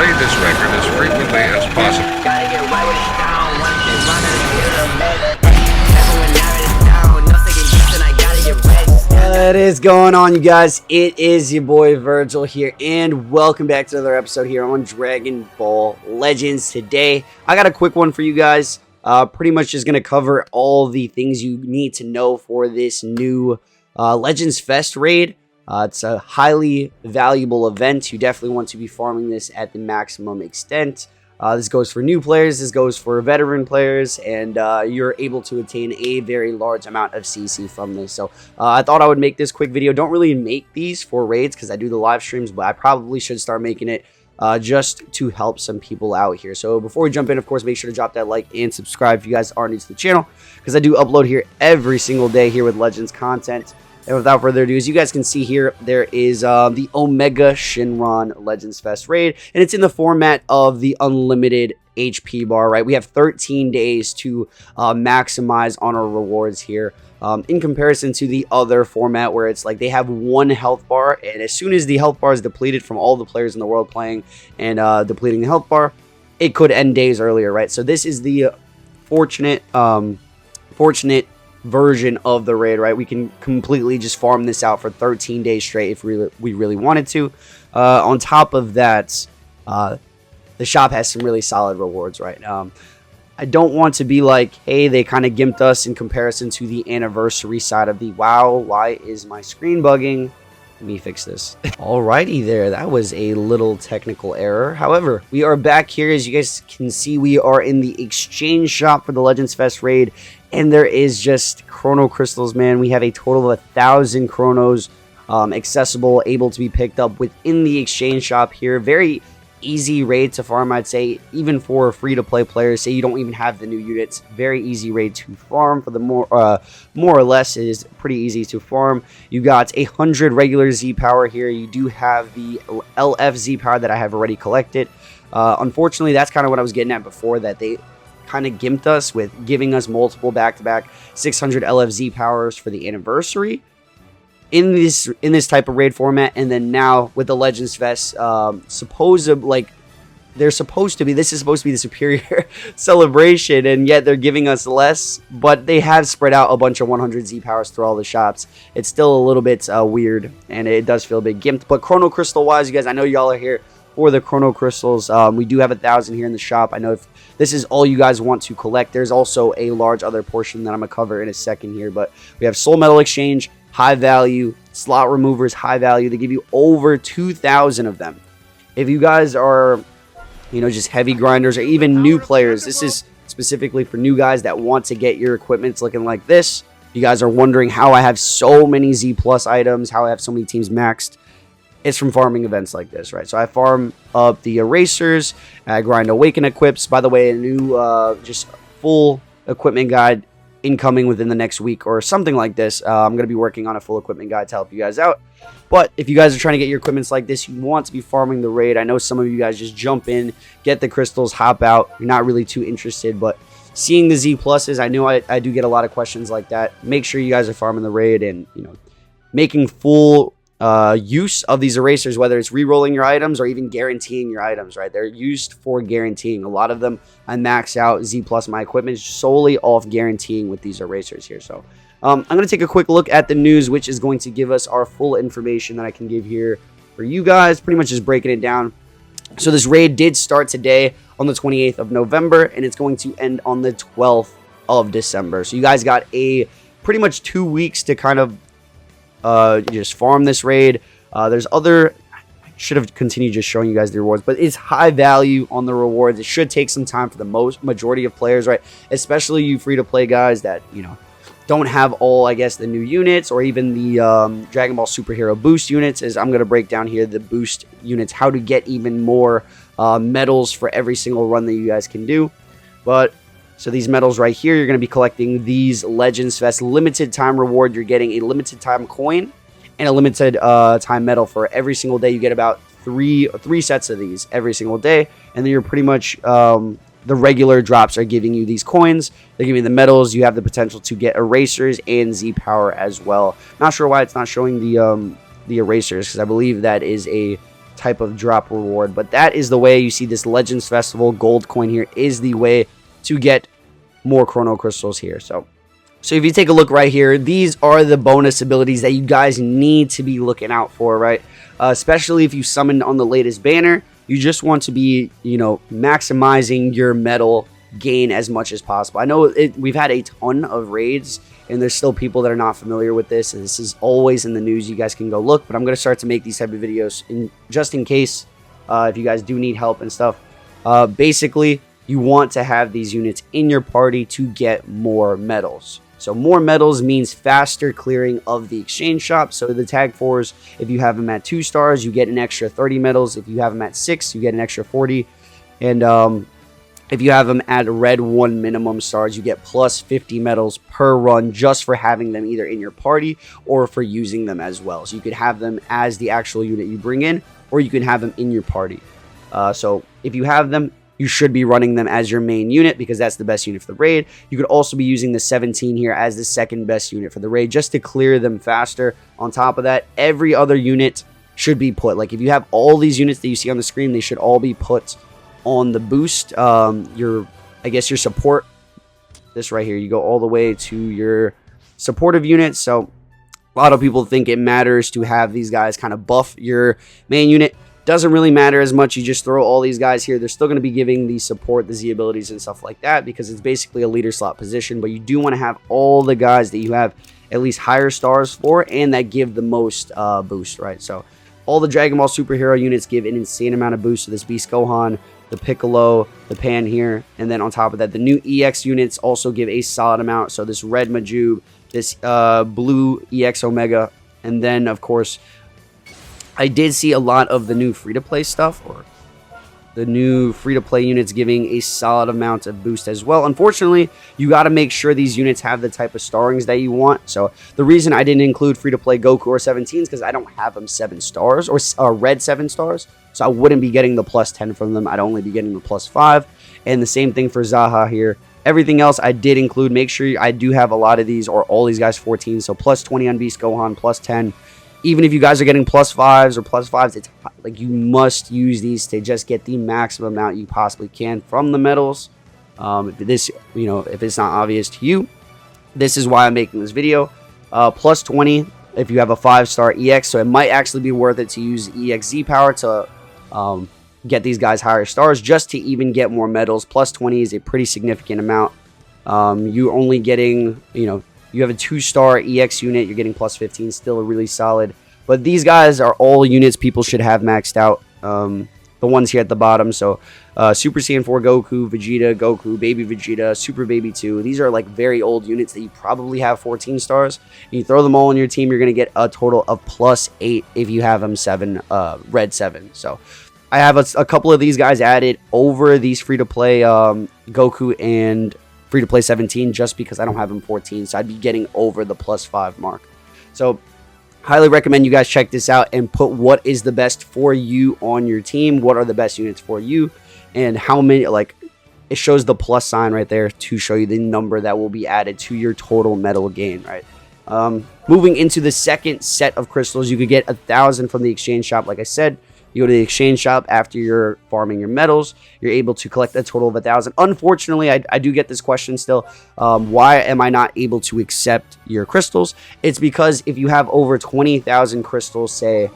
play this record as frequently as possible. Gotta get right with it down. One shit running, get a med. Everyone now is down. No second guessing, I gotta get ready. What is going on, you guys? It is your boy Vergil here, and welcome back to another episode here on Dragon Ball Legends. Today, I got a quick one for you guys. Pretty much just going to cover all the things you need to know for this new Legends Fest raid. It's a highly valuable event. You definitely want to be farming this at the maximum extent. This goes for new players, this goes for veteran players, and you're able to attain a very large amount of CC from this. So I thought I would make this quick video. Don't really make these for raids because I do the live streams, but I probably should start making it just to help some people out here. So before we jump in, of course, make sure to drop that like and subscribe if you guys are new to the channel, because I do upload here every single day here with Legends content. And without further ado, as you guys can see here, there is the Omega Shenron Legends Fest raid, and it's in the format of the unlimited HP bar, right? We have 13 days to maximize on our rewards here. In comparison to the other format where it's like they have one health bar, and as soon as the health bar is depleted from all the players in the world playing and depleting the health bar, it could end days earlier, right? So this is the fortunate version of the raid, right? We can completely just farm this out for 13 days straight if we really wanted to. On top of that, the shop has some really solid rewards, right? I don't want to be like, hey, they kind of gimped us in comparison to the anniversary side of the WoW. Why is my screen bugging? Let me fix this. Alrighty there, that was a little technical error. However, we are back here. As you guys can see, we are in the exchange shop for the Legends Fest raid, and there is just chrono crystals, man. We have a total of 1,000 chronos accessible, able to be picked up within the exchange shop here. Very easy raid to farm, I'd say, even for free-to-play players. Say you don't even have the new units, very easy raid to farm. For the more or less, it is pretty easy to farm. You got 100 regular Z power here. You do have the LF Z power that I have already collected. Unfortunately, that's kind of what I was getting at before, that they kind of gimped us with giving us multiple back-to-back 600 LFZ powers for the anniversary in this type of raid format. And then now with the Legends Fest, this is supposed to be the superior celebration, and yet they're giving us less, but they have spread out a bunch of 100 Z powers through all the shops. It's still a little bit weird, and it does feel a bit gimped. But chrono crystal wise, you guys, I know y'all are here for the chrono crystals. We do have 1,000 here in the shop. I know if this is all you guys want to collect, there's also a large other portion that I'm gonna cover in a second here. But we have soul metal exchange, high value, slot removers, high value. They give you over 2,000 of them. If you guys are, you know, just heavy grinders or even new players, this is specifically for new guys that want to get your equipment looking like this. You guys are wondering how I have so many Z plus items, how I have so many teams maxed. It's from farming events like this, right? So I farm up the erasers, I grind awaken equips. By the way, a new just full equipment guide incoming within the next week or something like this. I'm going to be working on a full equipment guide to help you guys out. But if you guys are trying to get your equipments like this, you want to be farming the raid. I know some of you guys just jump in, get the crystals, hop out. You're not really too interested, but seeing the Z pluses, I know I do get a lot of questions like that. Make sure you guys are farming the raid and, you know, making full use of these erasers, whether it's re-rolling your items or even guaranteeing your items, right? They're used for guaranteeing. A lot of them I max out Z plus my equipment solely off guaranteeing with these erasers here. So I'm going to take a quick look at the news, which is going to give us our full information that I can give here for you guys, pretty much just breaking it down. So this raid did start today on the 28th of November, and it's going to end on the 12th of December. So you guys got a pretty much 2 weeks to kind of just farm this raid. There's other, I should have continued just showing you guys the rewards, but it's high value on the rewards. It should take some time for the majority of players, right? Especially you free-to-play guys that, you know, don't have all, I guess, the new units or even the Dragon Ball Superhero boost units. As I'm going to break down here the boost units, how to get even more medals for every single run that you guys can do. But so these medals right here, you're going to be collecting these Legends Fest limited time reward. You're getting a limited time coin and a limited time medal for every single day. You get about three sets of these every single day, and then you're pretty much the regular drops are giving you these coins. They're giving you the medals. You have the potential to get erasers and Z power as well. Not sure why it's not showing the erasers, because I believe that is a type of drop reward. But that is the way you see this Legends Festival gold coin here is the way to get more chrono crystals here. So if you take a look right here, these are the bonus abilities that you guys need to be looking out for, right? Especially if you summoned on the latest banner, you just want to be, you know, maximizing your medal gain as much as possible. I know we've had a ton of raids, and there's still people that are not familiar with this, and this is always in the news. You guys can go look, but I'm going to start to make these type of videos just in case if you guys do need help and stuff. Basically, you want to have these units in your party to get more medals. So more medals means faster clearing of the exchange shop. So the tag 4s, if you have them at 2 stars, you get an extra 30 medals. If you have them at 6, you get an extra 40. And if you have them at red 1 minimum stars, you get plus 50 medals per run just for having them either in your party or for using them as well. So you could have them as the actual unit you bring in, or you can have them in your party. So if you have them, you should be running them as your main unit because that's the best unit for the raid. You could also be using the 17 here as the second best unit for the raid just to clear them faster. On top of that, every other unit should be put. Like if you have all these units that you see on the screen, they should all be put on the boost. I guess your support. This right here, you go all the way to your supportive units. So a lot of people think it matters to have these guys kind of buff your main unit. Doesn't really matter as much. You just throw all these guys here. They're still going to be giving the support, the Z abilities and stuff like that because it's basically a leader slot position. But you do want to have all the guys that you have at least higher stars for and that give the most boost, right? So all the Dragon Ball superhero units give an insane amount of boost to this Beast Gohan, the Piccolo, the Pan here. And then on top of that, the new EX units also give a solid amount. So this red Majub, this blue EX Omega, and then of course I did see a lot of the new free-to-play stuff, or the new free-to-play units giving a solid amount of boost as well. Unfortunately, you got to make sure these units have the type of starrings that you want. So the reason I didn't include free-to-play Goku or 17s because I don't have them 7 stars or red 7 stars. So I wouldn't be getting the plus 10 from them. I'd only be getting the plus 5. And the same thing for Zaha here. Everything else I did include. Make sure I do have a lot of these or all these guys 14. So plus 20 on Beast Gohan, plus 10. Even if you guys are getting plus 5s or plus 5s, it's like you must use these to just get the maximum amount you possibly can from the medals. If it's not obvious to you, this is why I'm making this video. Plus 20 if you have a 5-star EX, so it might actually be worth it to use EXZ power to get these guys higher stars just to even get more medals. Plus 20 is a pretty significant amount. You're only getting, you have a 2-star EX unit, you're getting plus 15, still really solid. But these guys are all units people should have maxed out. The ones here at the bottom, so Super Saiyan 4 Goku, Vegeta, Goku, Baby Vegeta, Super Baby 2. These are like very old units that you probably have 14 stars. You throw them all on your team, you're going to get a total of plus 8 if you have them 7, red 7. So I have a couple of these guys added over these free-to-play Goku and free-to-play 17 just because I don't have them 14, so I'd be getting over the plus 5 mark. So highly recommend you guys check this out and put what is the best for you on your team, what are the best units for you, and how many, like it shows the plus sign right there to show you the number that will be added to your total medal gain, right? Moving into the second set of crystals, you could get 1,000 from the exchange shop. Like I said, you go to the exchange shop after you're farming your medals. You're able to collect a total of 1,000. Unfortunately, I do get this question still. Why am I not able to accept your crystals? It's because if you have over 20,000 crystals, say,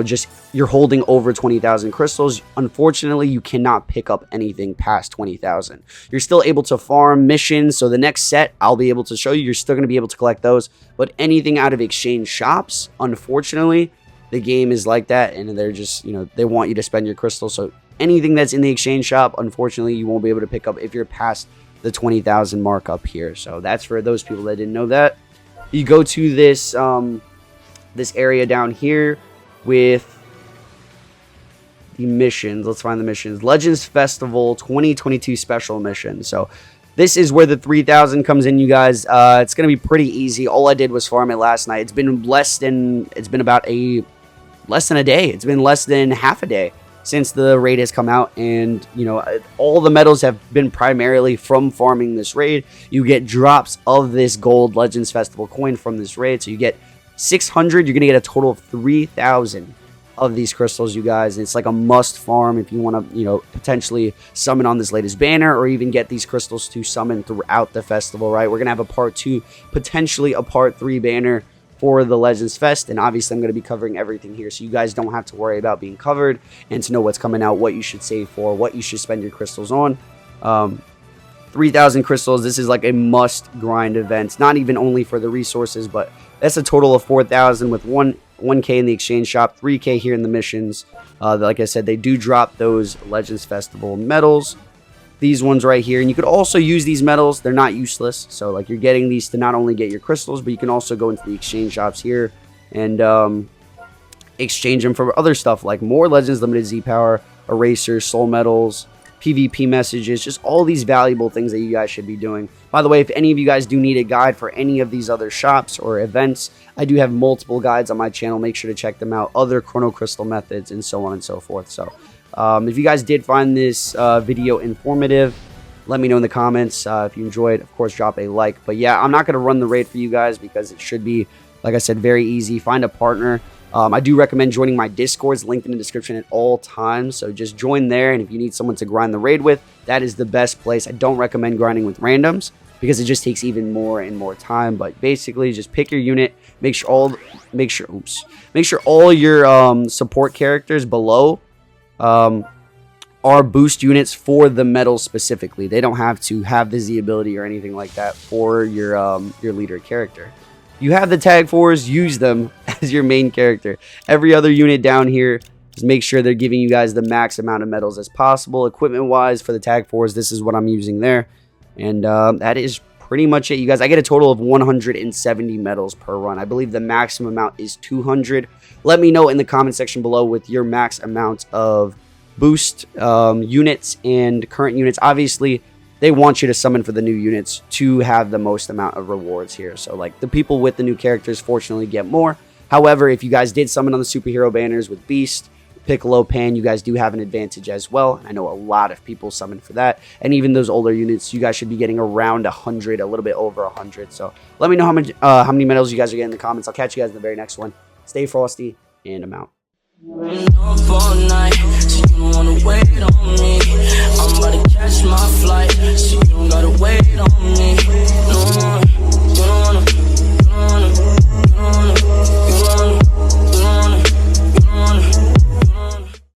just you're holding over 20,000 crystals, unfortunately, you cannot pick up anything past 20,000. You're still able to farm missions. So the next set, I'll be able to show you. You're still going to be able to collect those. But anything out of exchange shops, unfortunately, the game is like that, and they're just, they want you to spend your crystals. So anything that's in the exchange shop, unfortunately, you won't be able to pick up if you're past the 20,000 mark up here. So that's for those people that didn't know that. You go to this this area down here with the missions. Let's find the missions. Legends Festival 2022 special mission. So this is where the 3,000 comes in, you guys. It's going to be pretty easy. All I did was farm it last night. It's been less than a day. It's been less than half a day since the raid has come out, and all the medals have been primarily from farming this raid. You get drops of this gold Legends Festival coin from this raid, so you get 600. You're gonna get a total of 3,000 of these crystals, you guys. It's like a must farm if you want to, you know, potentially summon on this latest banner, or even get these crystals to summon throughout the festival, right? We're going to have a part 2, potentially a part 3 banner for the Legends Fest, and obviously I'm going to be covering everything here, so you guys don't have to worry about being covered, and to know what's coming out, what you should save for, what you should spend your crystals on. 3,000 crystals, this is like a must grind event, not even only for the resources, but that's a total of 4,000 with 1K in the exchange shop, 3K here in the missions. Like I said, they do drop those Legends Festival medals, these ones right here, and you could also use these medals. They're not useless, so like you're getting these to not only get your crystals, but you can also go into the exchange shops here and exchange them for other stuff like more Legends Limited Z Power, erasers, soul medals, PvP messages, just all these valuable things that you guys should be doing. By the way, if any of you guys do need a guide for any of these other shops or events, I do have multiple guides on my channel. Make sure to check them out, other Chrono Crystal methods, and so on and so forth. So if you guys did find this video informative, let me know in the comments. If you enjoyed, of course, drop a like. But yeah, I'm not going to run the raid for you guys because it should be, like I said, very easy. Find a partner. I do recommend joining my Discords, linked in the description at all times. So just join there, and if you need someone to grind the raid with, that is the best place. I don't recommend grinding with randoms because it just takes even more and more time. But basically, just pick your unit. Make sure all your support characters below are boost units for the medals specifically. They don't have to have the Z ability or anything like that for your leader character. You have the tag 4s, use them as your main character. Every other unit down here, just make sure they're giving you guys the max amount of medals as possible. Equipment wise, for the tag 4s, this is what I'm using there. And that is pretty much it, you guys. I get a total of 170 medals per run. I believe the maximum amount is 200. Let me know in the comment section below with your max amount of boost units and current units. Obviously, they want you to summon for the new units to have the most amount of rewards here. So like the people with the new characters fortunately get more. However, if you guys did summon on the superhero banners with Beast, Piccolo, Pan, you guys do have an advantage as well. I know a lot of people summon for that. And even those older units, you guys should be getting around 100, a little bit over 100. So let me know how many medals you guys are getting in the comments. I'll catch you guys in the very next one. Stay frosty, and I'm out. I'm about to catch